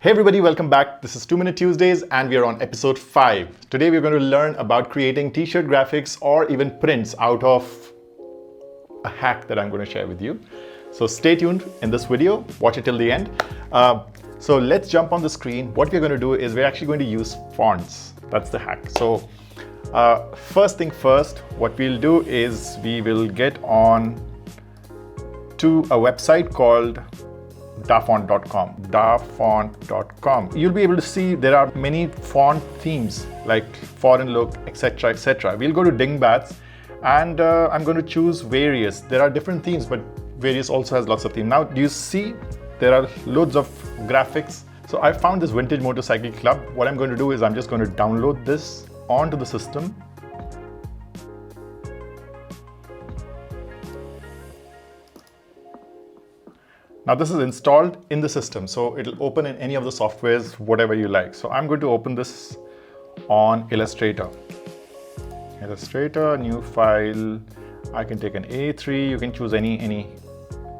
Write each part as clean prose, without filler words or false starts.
Hey everybody, welcome back. This is 2 Minute Tuesdays and we are on episode 5. Today we're going to learn about creating t-shirt graphics or even prints out of a hack that I'm going to share with you. So stay tuned in this video, watch it till the end. So let's jump on the screen. What we're going to do is we're actually going to use fonts. That's the hack. So first thing first, what we'll do is we will get on to a website called dafont.com. You'll be able to see there are many font themes like foreign look, etc, etc. We'll go to Dingbats and I'm going to choose various. There are different themes, but various also has lots of themes. Now, do you see there are loads of graphics? So I found this Vintage Motorcycle Club. What I'm going to do is I'm just going to download this onto the system. Now this is installed in the system, so it'll open in any of the softwares, whatever you like. So I'm going to open this on Illustrator. Illustrator, new file. I can take an A3, you can choose any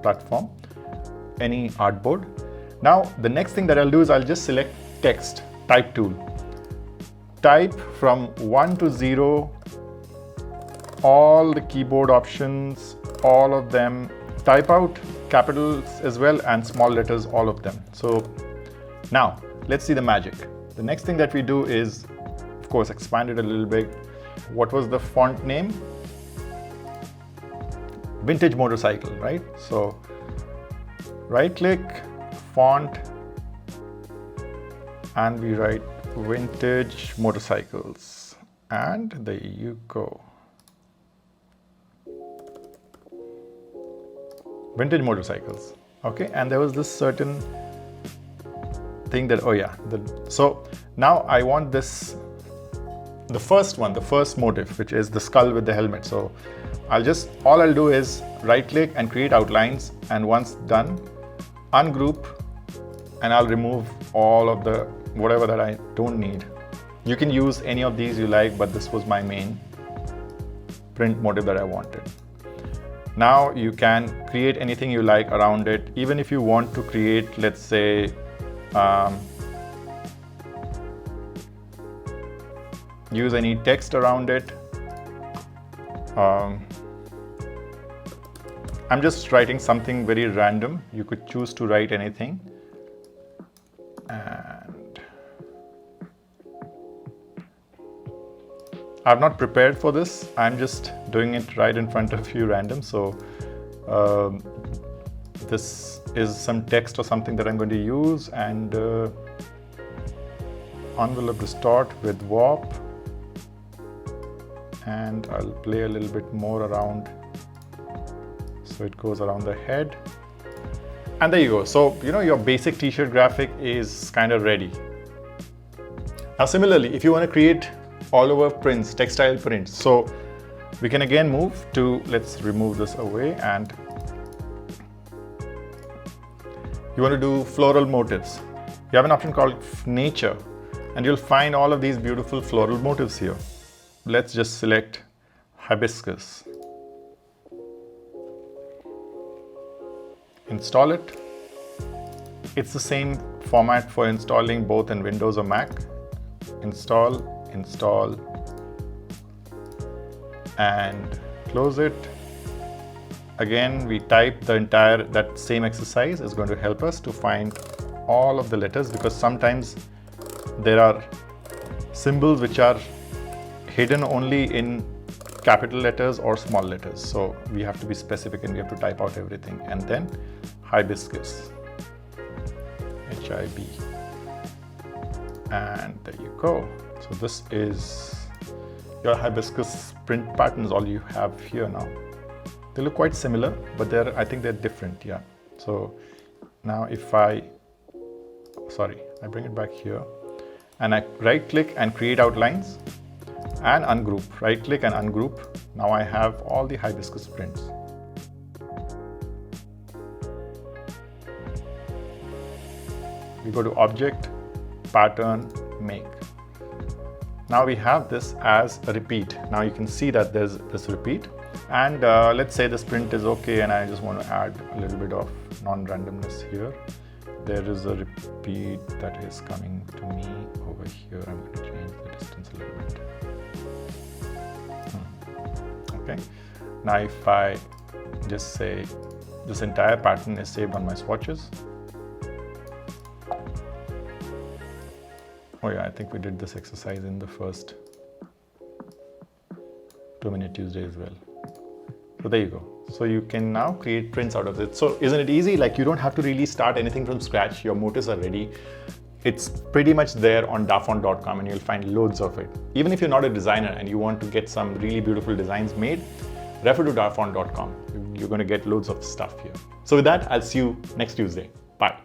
platform, any artboard. Now the next thing that I'll do is I'll just select text, type tool. Type from 1 to 0, all the keyboard options, all of them. Type out capitals as well and small letters, all of them. So now let's see the magic. The next thing that we do is, of course, expand it a little bit. What was the font name? Vintage Motorcycle, right? So right click, font, and we write Vintage Motorcycles, and there you go. Vintage Motorcycles. Okay, and there was this certain thing that, oh yeah, so now I want this, the first motif, which is the skull with the helmet. So all I'll do is right click and create outlines, and once done, ungroup, and I'll remove all of the whatever that I don't need. You can use any of these you like, but this was my main print motif that I wanted. Now you can create anything you like around it. Even if you want to create, let's say, use any text around it. I'm just writing something very random. You could choose to write anything. And I've not prepared for this. I'm just doing it right in front of you random. So this is some text or something that I'm going to use, and envelope distort with warp, and I'll play a little bit more around so it goes around the head, and there you go. So your basic t-shirt graphic is kind of ready. Now similarly, if you want to create all over prints, textile prints, so we can again move to, let's remove this away, and you want to do floral motifs. You have an option called nature, and you'll find all of these beautiful floral motifs here. Let's just select hibiscus. Install it. It's the same format for installing both in Windows or Mac. Install, and close it. Again, we type that same exercise is going to help us to find all of the letters, because sometimes there are symbols which are hidden only in capital letters or small letters. So we have to be specific and we have to type out everything. And then hibiscus, HIB. And there you go. So this is your hibiscus print patterns, all you have here now. They look quite similar, but I think they're different, yeah. So now if I bring it back here, and I right click and create outlines and ungroup, right click and ungroup. Now I have all the hibiscus prints. We go to object, pattern, make. Now we have this as a repeat. Now you can see that there's this repeat, and let's say this print is okay and I just want to add a little bit of non-randomness here. there is a repeat that is coming to me over here. I'm going to change the distance a little bit. Okay, now if I just say this entire pattern is saved on my swatches. Oh yeah, I think we did this exercise in the first 2-Minute Tuesday as well. So there you go. So you can now create prints out of it. So isn't it easy? Like, you don't have to really start anything from scratch. Your motifs are ready. It's pretty much there on dafont.com and you'll find loads of it. Even if you're not a designer and you want to get some really beautiful designs made, refer to dafont.com. You're going to get loads of stuff here. So with that, I'll see you next Tuesday. Bye.